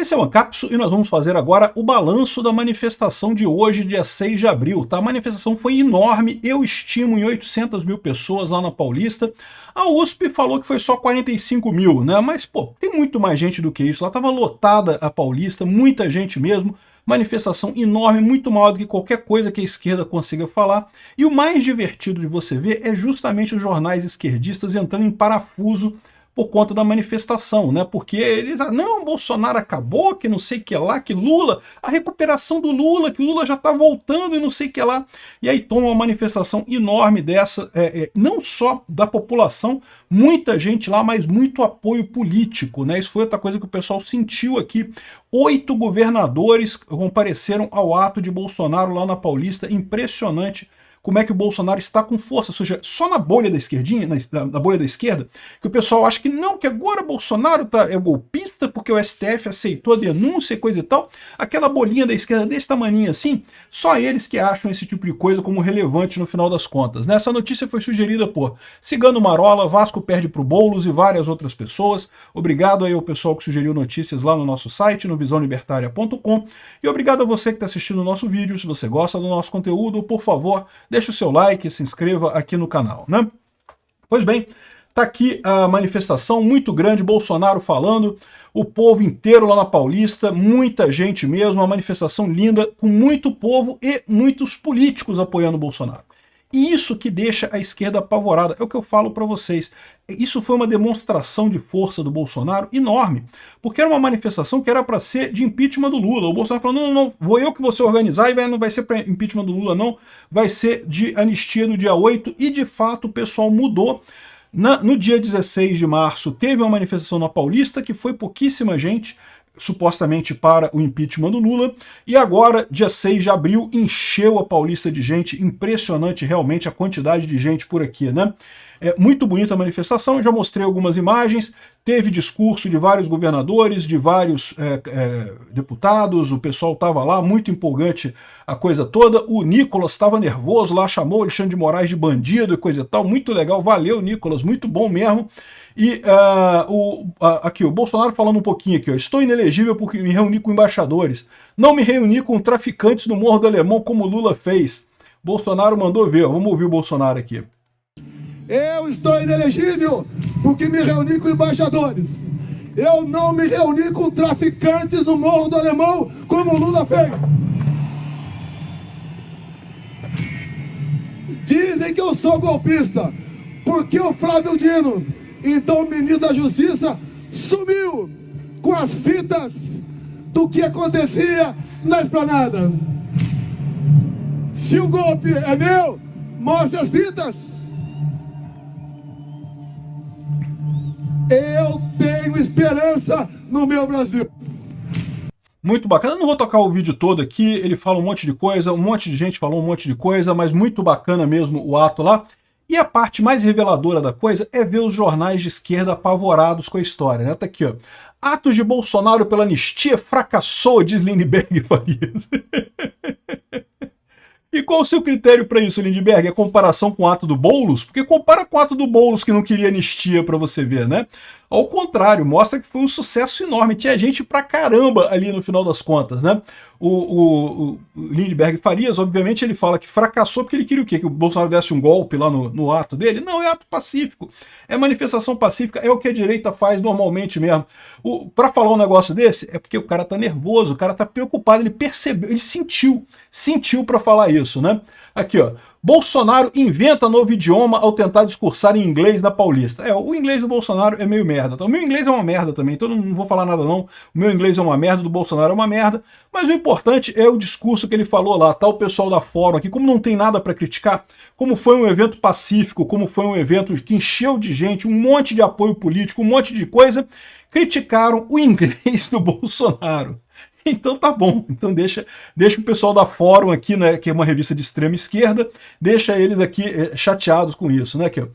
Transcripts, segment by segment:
Esse é o Ancapso e nós vamos fazer agora o balanço da manifestação de hoje, dia 6 de abril. Tá? A manifestação foi enorme, eu estimo em 800 mil pessoas lá na Paulista. A USP falou que foi só 45 mil, né? Mas, pô, tem muito mais gente do que isso. Lá estava lotada a Paulista, muita gente mesmo. Manifestação enorme, muito maior do que qualquer coisa que a esquerda consiga falar. E o mais divertido de você ver é justamente os jornais esquerdistas entrando em parafuso por conta da manifestação, né? Porque eles, não, Bolsonaro acabou, que não sei o que lá, que Lula, a recuperação do Lula, que o Lula já está voltando e não sei o que lá. E aí toma uma manifestação enorme dessa, não só da população, muita gente lá, mas muito apoio político, né? Isso foi outra coisa que o pessoal sentiu aqui. 8 governadores compareceram ao ato de Bolsonaro lá na Paulista, impressionante como é que o Bolsonaro está com força, ou seja, só na bolha da esquerdinha, na bolha da esquerda, que o pessoal acha que não, que agora Bolsonaro é golpista porque o STF aceitou a denúncia e coisa e tal, aquela bolinha da esquerda desse tamanho assim, só eles que acham esse tipo de coisa como relevante no final das contas. Né? Essa notícia foi sugerida por Cigano Marola, Vasco perde pro Boulos e várias outras pessoas. Obrigado aí ao pessoal que sugeriu notícias lá no nosso site, no visãolibertaria.com, e obrigado a você que está assistindo o nosso vídeo. Se você gosta do nosso conteúdo, por favor, deixe o seu like e se inscreva aqui no canal, né? Pois bem, tá aqui a manifestação muito grande, Bolsonaro falando, o povo inteiro lá na Paulista, muita gente mesmo, uma manifestação linda, com muito povo e muitos políticos apoiando o Bolsonaro. E isso que deixa a esquerda apavorada, é o que eu falo para vocês. Isso foi uma demonstração de força do Bolsonaro enorme, porque era uma manifestação que era para ser de impeachment do Lula. O Bolsonaro falou, não, vou eu que vou se organizar e não vai ser para impeachment do Lula não, vai ser de anistia do dia 8, e de fato o pessoal mudou. No dia 16 de março teve uma manifestação na Paulista que foi pouquíssima gente, supostamente para o impeachment do Lula, e agora, dia 6 de abril, encheu a Paulista de gente, impressionante realmente a quantidade de gente por aqui, né? É muito bonita a manifestação, eu já mostrei algumas imagens, teve discurso de vários governadores, de vários deputados, o pessoal estava lá, muito empolgante a coisa toda, o Nicolas estava nervoso lá, chamou o Alexandre de Moraes de bandido e coisa e tal, muito legal, valeu Nicolas, muito bom mesmo. E aqui, o Bolsonaro falando um pouquinho aqui, ó, estou inelegível porque me reuni com embaixadores, não me reuni com traficantes no Morro do Alemão como Lula fez. Bolsonaro mandou ver, vamos ouvir o Bolsonaro aqui. Eu estou inelegível porque me reuni com embaixadores. Eu não me reuni com traficantes no Morro do Alemão como Lula fez. Dizem que eu sou golpista porque o Flávio Dino, então o ministro da Justiça, sumiu com as fitas do que acontecia na esplanada. Se o golpe é meu, mostre as fitas. Eu tenho esperança no meu Brasil. Muito bacana, eu não vou tocar o vídeo todo aqui, ele fala um monte de coisa, um monte de gente falou um monte de coisa, mas muito bacana mesmo o ato lá. E a parte mais reveladora da coisa é ver os jornais de esquerda apavorados com a história, né? Tá aqui, ó. Atos de Bolsonaro pela anistia fracassou, diz Lindbergh Farias. E qual o seu critério para isso, Lindbergh? É comparação com o ato do Boulos? Porque compara com o ato do Boulos que não queria anistia para você ver, né? Ao contrário, mostra que foi um sucesso enorme. Tinha gente pra caramba ali no final das contas, né? O Lindbergh Farias, obviamente, ele fala que fracassou porque ele queria o quê? Que o Bolsonaro desse um golpe lá no ato dele? Não, é ato pacífico. É manifestação pacífica, é o que a direita faz normalmente mesmo. Para falar um negócio desse, é porque o cara tá nervoso, o cara tá preocupado, ele percebeu, ele sentiu para falar isso, né? Aqui, ó. Bolsonaro inventa novo idioma ao tentar discursar em inglês na Paulista. O inglês do Bolsonaro é meio merda. Então, o meu inglês é uma merda também, então não vou falar nada não. O meu inglês é uma merda, do Bolsonaro é uma merda. Mas o importante é o discurso que ele falou lá. Tá o pessoal da Fórum aqui, como não tem nada para criticar, como foi um evento pacífico, como foi um evento que encheu de gente, um monte de apoio político, um monte de coisa, criticaram o inglês do Bolsonaro. Então tá bom, então deixa o pessoal da Fórum aqui, né, que é uma revista de extrema esquerda, deixa eles aqui chateados com isso, né, aqui, ó.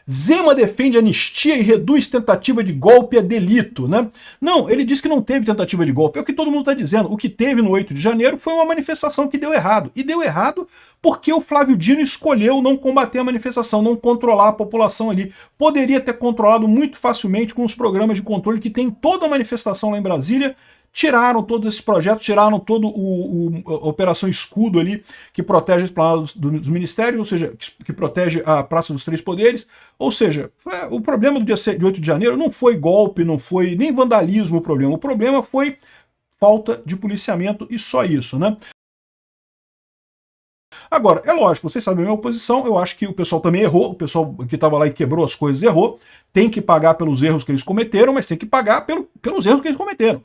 Zema defende anistia e reduz tentativa de golpe a delito, né? Não, ele diz que não teve tentativa de golpe, é o que todo mundo está dizendo. O que teve no 8 de janeiro foi uma manifestação que deu errado, e deu errado porque o Flávio Dino escolheu não combater a manifestação, não controlar a população ali. Poderia ter controlado muito facilmente com os programas de controle que tem toda a manifestação lá em Brasília, tiraram todos esses projetos, tiraram toda a Operação Escudo ali, que protege a esplanada dos ministérios, ou seja, que protege a Praça dos Três Poderes. Ou seja, o problema do dia de 8 de janeiro não foi golpe, não foi nem vandalismo o problema foi falta de policiamento e só isso, né? Agora, é lógico, vocês sabem a minha posição, eu acho que o pessoal também errou, o pessoal que estava lá e quebrou as coisas errou, tem que pagar pelos erros que eles cometeram, mas tem que pagar pelos erros que eles cometeram.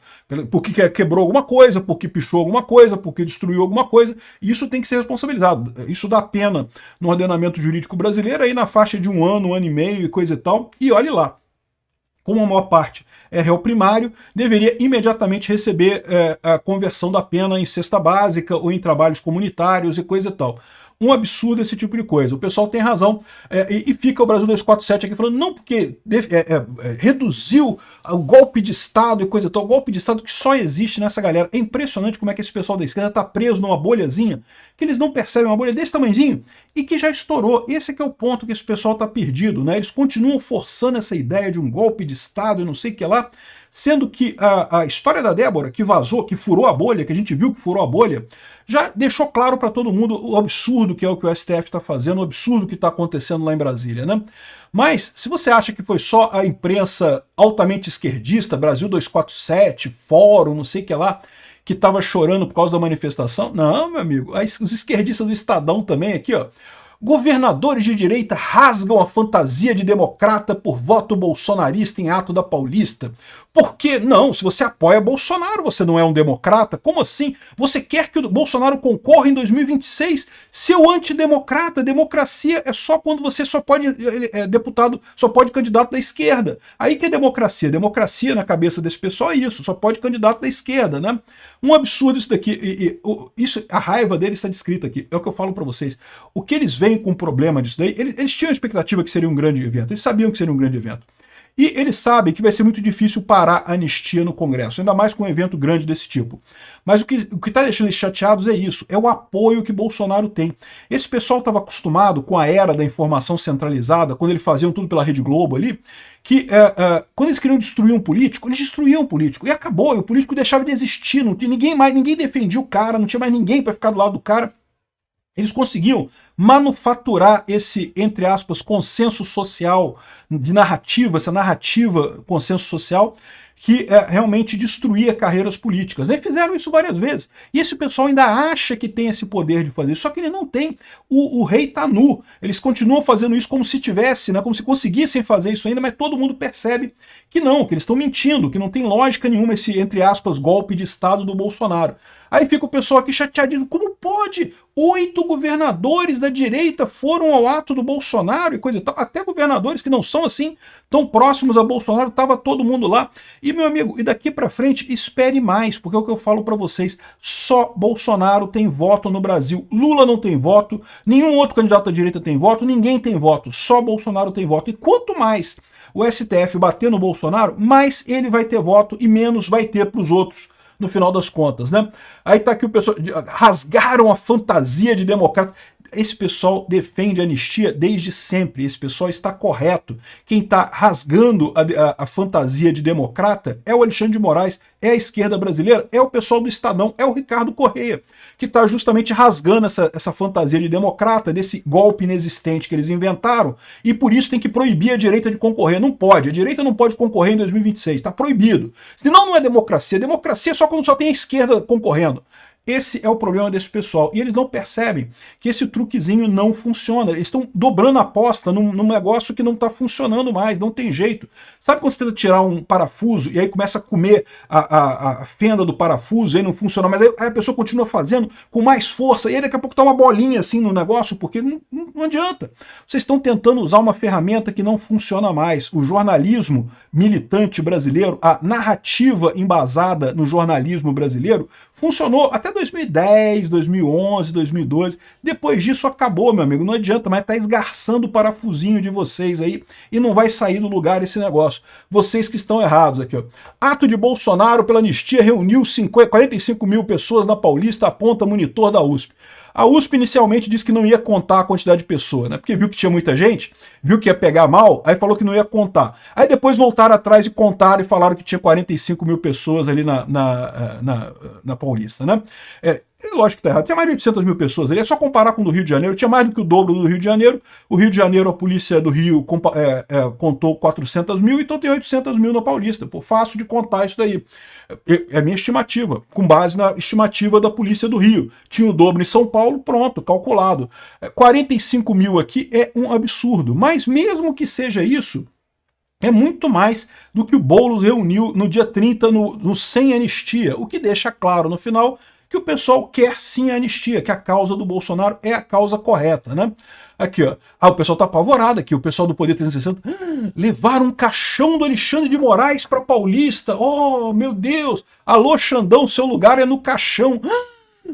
Porque quebrou alguma coisa, porque pichou alguma coisa, porque destruiu alguma coisa, e isso tem que ser responsabilizado. Isso dá pena no ordenamento jurídico brasileiro, aí na faixa de um ano e meio e coisa e tal, e olhe lá. Como a maior parte é réu primário, deveria imediatamente receber a conversão da pena em cesta básica ou em trabalhos comunitários e coisa e tal. Um absurdo esse tipo de coisa. O pessoal tem razão e fica o Brasil 247 aqui falando, não, porque reduziu o golpe de Estado e coisa e tal. O golpe de Estado que só existe nessa galera. É impressionante como é que esse pessoal da esquerda está preso numa bolhazinha, que eles não percebem, uma bolha desse tamanhozinho, e que já estourou. Esse é que é o ponto que esse pessoal está perdido, né? Eles continuam forçando essa ideia de um golpe de Estado e não sei o que lá, sendo que a história da Débora, que vazou, que furou a bolha, que a gente viu que furou a bolha, já deixou claro para todo mundo o absurdo que é o que o STF está fazendo, o absurdo que está acontecendo lá em Brasília, né? Mas, se você acha que foi só a imprensa altamente esquerdista, Brasil 247, Fórum, não sei o que lá, que estava chorando por causa da manifestação, não, meu amigo, os esquerdistas do Estadão também aqui, ó, governadores de direita rasgam a fantasia de democrata por voto bolsonarista em ato da Paulista. Por que não? Se você apoia Bolsonaro, você não é um democrata? Como assim? Você quer que o Bolsonaro concorra em 2026? Seu antidemocrata, democracia é só quando você só pode deputado, só pode candidato da esquerda. Aí que é democracia. Democracia na cabeça desse pessoal é isso, só pode candidato da esquerda, né? Um absurdo isso daqui. A raiva deles está descrita aqui. É o que eu falo para vocês. O que eles veem com o problema disso daí, eles tinham a expectativa que seria um grande evento. Eles sabiam que seria um grande evento. E eles sabem que vai ser muito difícil parar a anistia no Congresso, ainda mais com um evento grande desse tipo. Mas o que está deixando eles chateados é isso, é o apoio que Bolsonaro tem. Esse pessoal estava acostumado com a era da informação centralizada, quando eles faziam tudo pela Rede Globo ali, que quando eles queriam destruir um político, eles destruíam o político. E acabou, e o político deixava de existir, não tinha ninguém defendia o cara, não tinha mais ninguém para ficar do lado do cara. Eles conseguiam manufaturar esse, entre aspas, consenso social de narrativa, essa narrativa consenso social, que realmente destruía carreiras políticas. Eles fizeram isso várias vezes. E esse pessoal ainda acha que tem esse poder de fazer isso, só que ele não tem. O rei está nu. Eles continuam fazendo isso como se tivesse, né, como se conseguissem fazer isso ainda, mas todo mundo percebe que não, que eles estão mentindo, que não tem lógica nenhuma esse, entre aspas, golpe de Estado do Bolsonaro. Aí fica o pessoal aqui chateadinho, como pode? 8 governadores da direita foram ao ato do Bolsonaro e coisa e tal. Até governadores que não são assim, tão próximos a Bolsonaro, estava todo mundo lá. E, meu amigo, e daqui para frente, espere mais, porque é o que eu falo para vocês, só Bolsonaro tem voto no Brasil. Lula não tem voto, nenhum outro candidato da direita tem voto, ninguém tem voto, só Bolsonaro tem voto. E quanto mais o STF bater no Bolsonaro, mais ele vai ter voto e menos vai ter para os outros, no final das contas, né? Aí tá aqui o pessoal, rasgaram a fantasia de democrata. Esse pessoal defende a anistia desde sempre, esse pessoal está correto. Quem está rasgando a fantasia de democrata é o Alexandre de Moraes, é a esquerda brasileira, é o pessoal do Estadão, é o Ricardo Correia, que está justamente rasgando essa fantasia de democrata, desse golpe inexistente que eles inventaram, e por isso tem que proibir a direita de concorrer. Não pode, a direita não pode concorrer em 2026, está proibido. Senão não é democracia, democracia é só quando só tem a esquerda concorrendo. Esse é o problema desse pessoal. E eles não percebem que esse truquezinho não funciona. Eles estão dobrando a aposta num negócio que não está funcionando mais, não tem jeito. Sabe quando você tenta tirar um parafuso e aí começa a comer a fenda do parafuso e aí não funciona, mas aí a pessoa continua fazendo com mais força e aí daqui a pouco tá uma bolinha assim no negócio, porque não adianta. Vocês estão tentando usar uma ferramenta que não funciona mais. O jornalismo militante brasileiro, a narrativa embasada no jornalismo brasileiro, funcionou até 2010, 2011, 2012. Depois disso acabou, meu amigo. Não adianta, mas tá esgarçando o parafusinho de vocês aí e não vai sair do lugar esse negócio. Vocês que estão errados aqui, ó. Ato de Bolsonaro pela anistia reuniu 45 mil pessoas na Paulista, aponta monitor da USP. A USP inicialmente disse que não ia contar a quantidade de pessoas, né? Porque viu que tinha muita gente, viu que ia pegar mal, aí falou que não ia contar. Aí depois voltaram voltaram atrás e contaram e falaram que tinha 45 mil pessoas ali na Paulista, né? Lógico que tá errado, tinha mais de 800 mil pessoas ali, é só comparar com o do Rio de Janeiro, tinha mais do que o dobro do Rio de Janeiro. O Rio de Janeiro, a polícia do Rio contou 400 mil, então tem 800 mil na Paulista. Pô, fácil de contar isso daí. É a minha estimativa, com base na estimativa da polícia do Rio. Tinha o dobro em São Paulo, pronto, calculado. 45 mil aqui é um absurdo, mas mesmo que seja isso, é muito mais do que o Boulos reuniu no dia 30 no Sem Anistia, o que deixa claro no final que o pessoal quer sim a anistia, que a causa do Bolsonaro é a causa correta, né? Aqui, ó. O pessoal tá apavorado aqui, o pessoal do Poder 360. Levaram um caixão do Alexandre de Moraes para Paulista. Oh, meu Deus! Alô, Xandão, seu lugar é no caixão.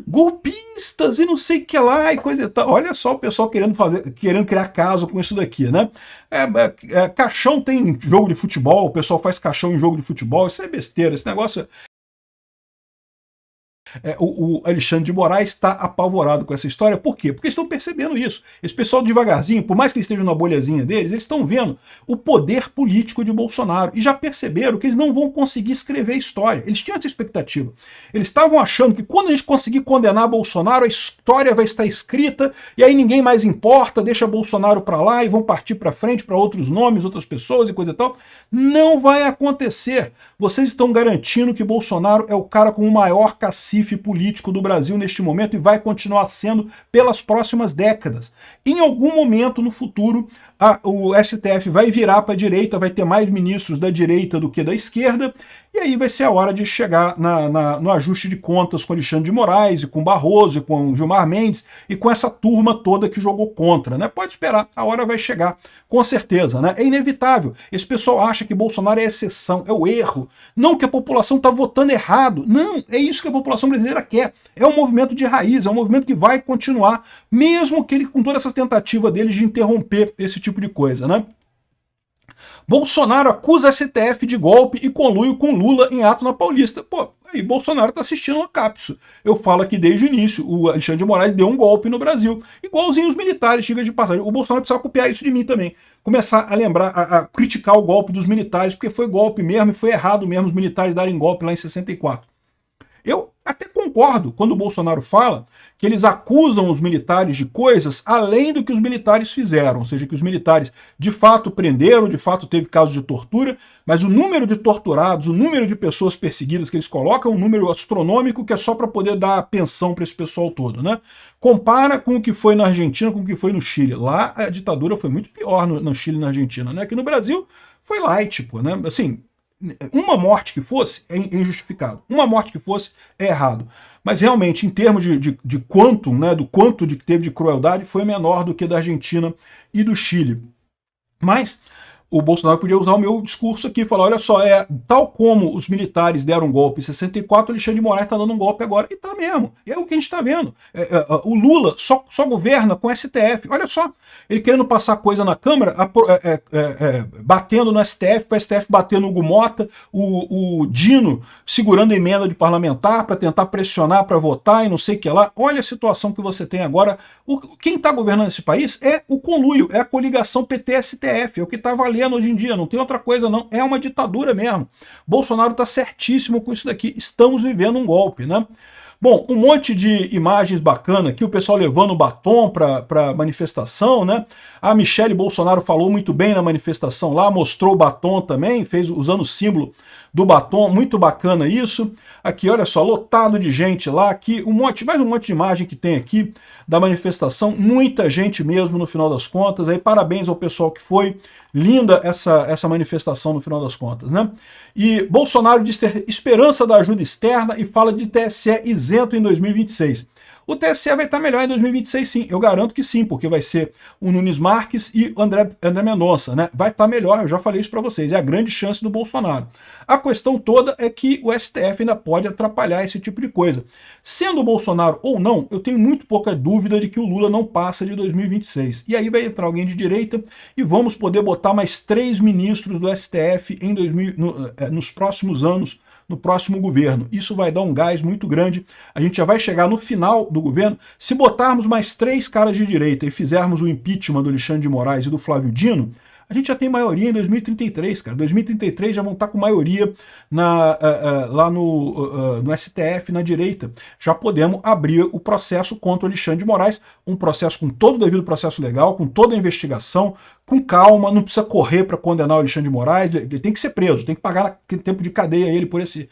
Golpistas e não sei o que lá e coisa e tal. Olha só o pessoal querendo criar caso com isso daqui, né? Caixão tem jogo de futebol, o pessoal faz caixão em jogo de futebol, isso é besteira, esse negócio. O Alexandre de Moraes está apavorado com essa história. Por quê? Porque eles estão percebendo isso. Esse pessoal devagarzinho, por mais que eles estejam na bolhazinha deles, eles estão vendo o poder político de Bolsonaro e já perceberam que eles não vão conseguir escrever a história. Eles tinham essa expectativa. Eles estavam achando que quando a gente conseguir condenar Bolsonaro, a história vai estar escrita e aí ninguém mais importa, deixa Bolsonaro para lá e vão partir para frente para outros nomes, outras pessoas e coisa e tal. Não vai acontecer. Vocês estão garantindo que Bolsonaro é o cara com o maior cacife político do Brasil neste momento e vai continuar sendo pelas próximas décadas. Em algum momento no futuro, o STF vai virar para a direita, vai ter mais ministros da direita do que da esquerda, e aí vai ser a hora de chegar no ajuste de contas com Alexandre de Moraes, e com Barroso, e com Gilmar Mendes, e com essa turma toda que jogou contra, né? Pode esperar, a hora vai chegar, com certeza, né? É inevitável. Esse pessoal acha que Bolsonaro é exceção, é o erro. Não que a população está votando errado. Não, é isso que a população brasileira quer. É um movimento de raiz, é um movimento que vai continuar, mesmo que ele, com toda essa tentativa dele de interromper esse tipo de coisa, né? Bolsonaro acusa a STF de golpe e conluio com Lula em ato na Paulista. Pô, aí Bolsonaro tá assistindo a Capso. Eu falo aqui desde o início, o Alexandre de Moraes deu um golpe no Brasil. Igualzinho os militares, diga de passagem. O Bolsonaro precisava copiar isso de mim também. Começar a lembrar, a criticar o golpe dos militares, porque foi golpe mesmo e foi errado mesmo os militares darem golpe lá em 64. Eu até concordo quando o Bolsonaro fala que eles acusam os militares de coisas além do que os militares fizeram, ou seja, que os militares de fato prenderam, de fato teve casos de tortura, mas o número de torturados, o número de pessoas perseguidas que eles colocam é um número astronômico que é só para poder dar pensão para esse pessoal todo, né? Compara com o que foi na Argentina, com o que foi no Chile. Lá a ditadura foi muito pior no Chile e na Argentina, né? Aqui no Brasil foi light, pô, né? Assim, uma morte que fosse é injustificado, uma morte que fosse é errado, mas realmente em termos de quanto, né, do quanto que teve de crueldade, foi menor do que da Argentina e do Chile. Mas o Bolsonaro podia usar o meu discurso aqui e falar, olha só, tal como os militares deram um golpe em 64, o Alexandre de Moraes está dando um golpe agora. E tá mesmo. É o que a gente está vendo. O Lula só governa com o STF. Olha só, ele querendo passar coisa na Câmara, batendo no STF, para o STF bater no Hugo Mota, o Dino segurando a emenda de parlamentar para tentar pressionar para votar e não sei o que lá. Olha a situação que você tem agora. Quem está governando esse país é o conluio, é a coligação PT-STF, é o que está valendo hoje em dia, não tem outra coisa não, é uma ditadura mesmo. Bolsonaro está certíssimo com isso daqui, estamos vivendo um golpe, né? Bom, um monte de imagens bacanas aqui, o pessoal levando batom para manifestação, né? A Michele Bolsonaro falou muito bem na manifestação lá, mostrou o batom também, fez usando o símbolo do batom, muito bacana isso. Aqui, olha só, lotado de gente lá, aqui, mais um monte de imagem que tem aqui da manifestação, muita gente mesmo no final das contas, aí parabéns ao pessoal que foi, linda essa manifestação no final das contas, né? E Bolsonaro diz ter esperança da ajuda externa e fala de TSE isento em 2026. O TSE vai estar melhor em 2026 sim, eu garanto que sim, porque vai ser o Nunes Marques e o André Mendonça, né? Vai estar melhor, eu já falei isso para vocês, é a grande chance do Bolsonaro. A questão toda é que o STF ainda pode atrapalhar esse tipo de coisa. Sendo o Bolsonaro ou não, eu tenho muito pouca dúvida de que o Lula não passa de 2026. E aí vai entrar alguém de direita e vamos poder botar mais 3 ministros do STF nos próximos anos, no próximo governo. Isso vai dar um gás muito grande. A gente já vai chegar no final do governo. Se botarmos mais 3 caras de direita e fizermos o impeachment do Alexandre de Moraes e do Flávio Dino, A gente já tem maioria em 2033, cara. 2033 já vão estar com maioria lá no STF, na direita. Já podemos abrir o processo contra o Alexandre de Moraes, um processo com todo o devido processo legal, com toda a investigação, com calma, não precisa correr para condenar o Alexandre de Moraes, ele tem que ser preso, tem que pagar aquele tempo de cadeia a ele por esse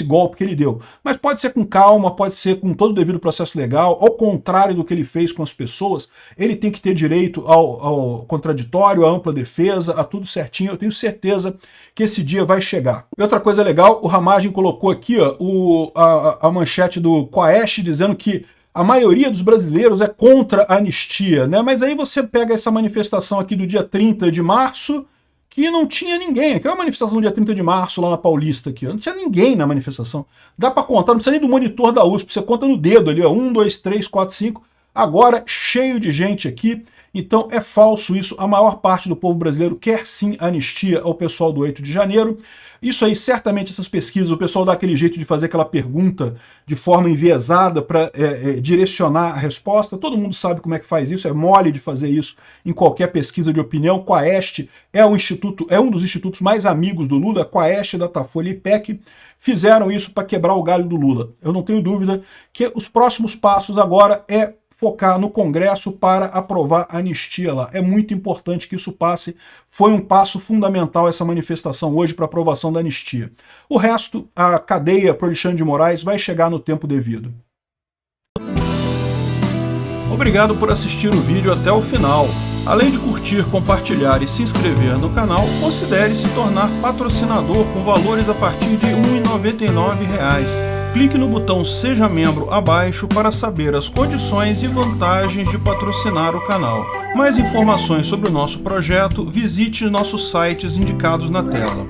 golpe que ele deu. Mas pode ser com calma, pode ser com todo o devido processo legal, ao contrário do que ele fez com as pessoas, ele tem que ter direito ao contraditório, à ampla defesa, a tudo certinho. Eu tenho certeza que esse dia vai chegar. E outra coisa legal, o Ramagem colocou aqui ó, a manchete do Quaest dizendo que a maioria dos brasileiros é contra a anistia, né? Mas aí você pega essa manifestação aqui do dia 30 de março, que não tinha ninguém. Aqui é uma manifestação do dia 30 de março, lá na Paulista, aqui. Não tinha ninguém na manifestação. Dá para contar, não precisa nem do monitor da USP, você conta no dedo ali, ó, 1, 2, 3, 4, 5. Agora, cheio de gente aqui. Então é falso isso, a maior parte do povo brasileiro quer sim anistia ao pessoal do 8 de janeiro. Isso aí, certamente, essas pesquisas, o pessoal dá aquele jeito de fazer aquela pergunta de forma enviesada para direcionar a resposta. Todo mundo sabe como é que faz isso, é mole de fazer isso em qualquer pesquisa de opinião. Quaest é um dos institutos mais amigos do Lula, Quaest, Datafolha e IPEC, fizeram isso para quebrar o galho do Lula. Eu não tenho dúvida que os próximos passos agora é focar no Congresso para aprovar a anistia lá. É muito importante que isso passe. Foi um passo fundamental essa manifestação hoje para aprovação da anistia. O resto, a cadeia para o Alexandre de Moraes vai chegar no tempo devido. Obrigado por assistir o vídeo até o final. Além de curtir, compartilhar e se inscrever no canal, considere se tornar patrocinador com valores a partir de R$ 1,99. Clique no botão Seja Membro abaixo para saber as condições e vantagens de patrocinar o canal. Mais informações sobre o nosso projeto, visite nossos sites indicados na tela.